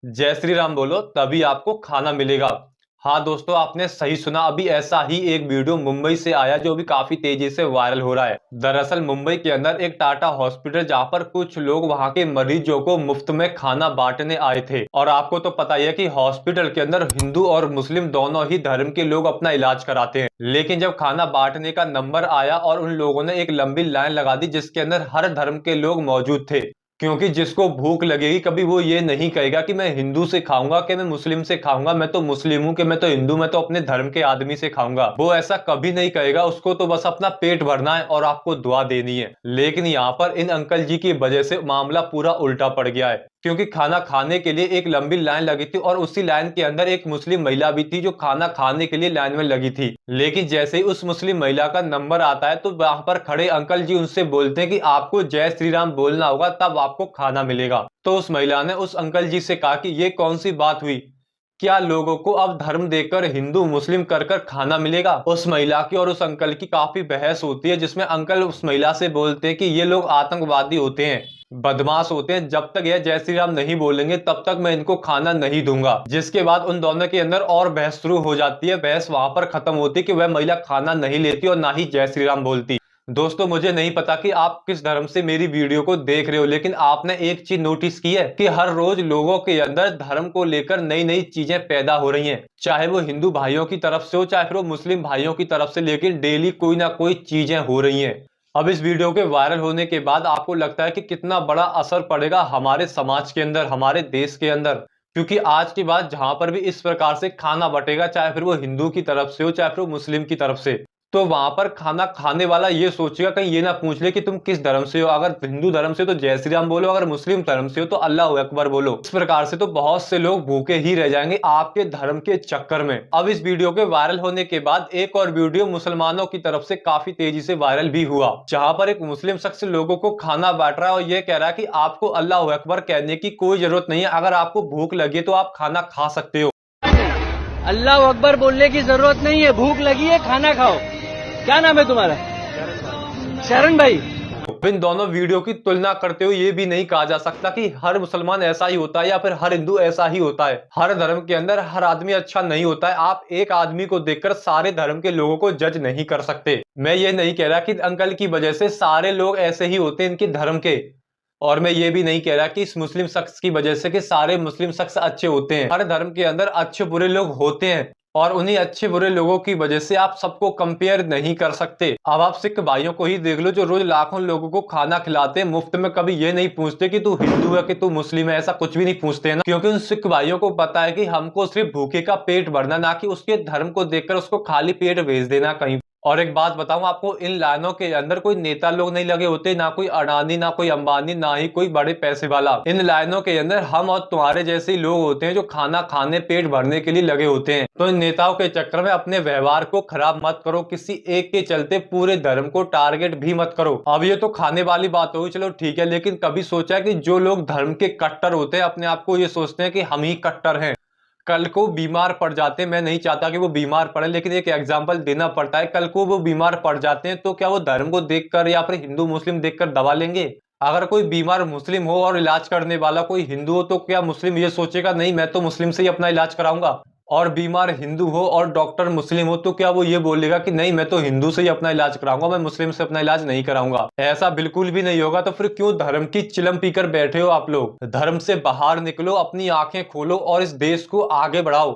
जय श्री राम बोलो तभी आपको खाना मिलेगा। हाँ दोस्तों, आपने सही सुना। अभी ऐसा ही एक वीडियो मुंबई से आया जो अभी काफी तेजी से वायरल हो रहा है। दरअसल मुंबई के अंदर एक टाटा हॉस्पिटल, जहां पर कुछ लोग वहां के मरीजों को मुफ्त में खाना बांटने आए थे। और आपको तो पता ही है कि हॉस्पिटल के अंदर हिंदू और मुस्लिम दोनों ही धर्म के लोग अपना इलाज कराते हैं। लेकिन जब खाना बांटने का नंबर आया और उन लोगों ने एक लंबी लाइन लगा दी जिसके अंदर हर धर्म के लोग मौजूद थे, क्योंकि जिसको भूख लगेगी कभी वो ये नहीं कहेगा कि मैं हिंदू से खाऊंगा, कि मैं मुस्लिम से खाऊंगा, मैं तो मुस्लिम हूं, कि मैं तो हिंदू, मैं तो अपने धर्म के आदमी से खाऊंगा। वो ऐसा कभी नहीं कहेगा। उसको तो बस अपना पेट भरना है और आपको दुआ देनी है। लेकिन यहाँ पर इन अंकल जी की वजह से मामला पूरा उल्टा पड़ गया है, क्योंकि खाना खाने के लिए एक लंबी लाइन लगी थी और उसी लाइन के अंदर एक मुस्लिम महिला भी थी जो खाना खाने के लिए लाइन में लगी थी। लेकिन जैसे ही उस मुस्लिम महिला का नंबर आता है तो वहां पर खड़े अंकल जी उनसे बोलते हैं कि आपको जय श्री राम बोलना होगा, तब आपको खाना मिलेगा। तो उस महिला ने उस अंकल जी से कहा कि ये कौन सी बात हुई, क्या लोगों को अब धर्म देकर हिंदू मुस्लिम कर कर खाना मिलेगा। उस महिला की और उस अंकल की काफी बहस होती है, जिसमें अंकल उस महिला से बोलते हैं कि ये लोग आतंकवादी होते हैं, बदमाश होते हैं, जब तक यह जय श्री राम नहीं बोलेंगे तब तक मैं इनको खाना नहीं दूंगा। जिसके बाद उन दोनों के अंदर और बहस शुरू हो जाती है। बहस वहां पर खत्म होती है कि वह महिला खाना नहीं लेती और ना ही जय श्री राम बोलती। दोस्तों, मुझे नहीं पता कि आप किस धर्म से मेरी वीडियो को देख रहे हो, लेकिन आपने एक चीज नोटिस की है कि हर रोज लोगों के अंदर धर्म को लेकर नई नई चीजें पैदा हो रही हैं। चाहे वो हिंदू भाइयों की तरफ से हो, चाहे फिर वो मुस्लिम भाइयों की तरफ से, लेकिन डेली कोई ना कोई चीजें हो रही हैं। अब इस वीडियो के वायरल होने के बाद आपको लगता है कि कितना बड़ा असर पड़ेगा हमारे समाज के अंदर, हमारे देश के अंदर। क्योंकि आज के बाद जहां पर भी इस प्रकार से खाना बटेगा, चाहे फिर वो हिंदू की तरफ से हो, चाहे फिर वो मुस्लिम की तरफ से, तो वहां पर खाना खाने वाला ये सोचेगा, कहीं ये ना पूछ ले कि तुम किस धर्म से हो। अगर हिंदू धर्म से तो जय श्री राम बोलो, अगर मुस्लिम धर्म से हो तो अल्लाह अकबर बोलो। इस प्रकार से तो बहुत से लोग भूखे ही रह जाएंगे आपके धर्म के चक्कर में। अब इस वीडियो के वायरल होने के बाद एक और वीडियो मुसलमानों की तरफ से काफी तेजी से वायरल भी हुआ, जहां पर एक मुस्लिम शख्स लोगों को खाना बांट रहा है और ये कह रहा है कि आपको अल्लाह अकबर कहने की कोई जरूरत नहीं है, अगर आपको भूख लगी तो आप खाना खा सकते हो। अल्लाह अकबर बोलने की जरूरत नहीं है, भूख लगी है खाना खाओ। क्या नाम है तुम्हारा? शरण भाई। इन दोनों वीडियो की तुलना करते हुए ये भी नहीं कहा जा सकता कि हर मुसलमान ऐसा ही होता है या फिर हर हिंदू ऐसा ही होता है। हर धर्म के अंदर हर आदमी अच्छा नहीं होता है। आप एक आदमी को देखकर सारे धर्म के लोगों को जज नहीं कर सकते। मैं ये नहीं कह रहा कि अंकल की वजह से सारे लोग ऐसे ही होते हैं इनके धर्म के, और मैं ये भी नहीं कह रहा कि इस मुस्लिम शख्स की वजह से कि सारे मुस्लिम शख्स अच्छे होते हैं। हर धर्म के अंदर अच्छे बुरे लोग होते हैं और उन्हीं अच्छे बुरे लोगों की वजह से आप सबको कंपेयर नहीं कर सकते। अब आप सिख भाइयों को ही देख लो जो रोज लाखों लोगों को खाना खिलाते हैं मुफ्त में। कभी ये नहीं पूछते कि तू हिंदू है कि तू मुस्लिम है, ऐसा कुछ भी नहीं पूछते हैं ना, क्योंकि उन सिख भाइयों को पता है कि हमको सिर्फ भूखे का पेट भरना, ना कि उसके धर्म को देखकर उसको खाली पेट भेज देना कहीं। और एक बात बताऊं आपको, इन लाइनों के अंदर कोई नेता लोग नहीं लगे होते, ना कोई अडानी, ना कोई अंबानी, ना ही कोई बड़े पैसे वाला। इन लाइनों के अंदर हम और तुम्हारे जैसे ही लोग होते हैं जो खाना खाने पेट भरने के लिए लगे होते हैं। तो इन नेताओं के चक्कर में अपने व्यवहार को खराब मत करो, किसी एक के चलते पूरे धर्म को टारगेट भी मत करो। अब ये तो खाने वाली बात होगी, चलो ठीक है, लेकिन कभी सोचा है कि जो लोग धर्म के कट्टर होते हैं, अपने आप को ये सोचते हैं कि हम ही कट्टर हैं, कल को बीमार पड़ जाते हैं। मैं नहीं चाहता कि वो बीमार पड़े, लेकिन एक एग्जाम्पल देना पड़ता है। कल को वो बीमार पड़ जाते हैं तो क्या वो धर्म को देखकर या फिर हिंदू मुस्लिम देखकर दवा लेंगे? अगर कोई बीमार मुस्लिम हो और इलाज करने वाला कोई हिंदू हो तो क्या मुस्लिम ये सोचेगा नहीं मैं तो मुस्लिम से ही अपना इलाज कराऊंगा? और बीमार हिंदू हो और डॉक्टर मुस्लिम हो तो क्या वो ये बोलेगा कि नहीं मैं तो हिंदू से ही अपना इलाज कराऊंगा, मैं मुस्लिम से अपना इलाज नहीं कराऊंगा? ऐसा बिल्कुल भी नहीं होगा। तो फिर क्यों धर्म की चिलम पीकर बैठे हो आप लोग? धर्म से बाहर निकलो, अपनी आंखें खोलो और इस देश को आगे बढ़ाओ।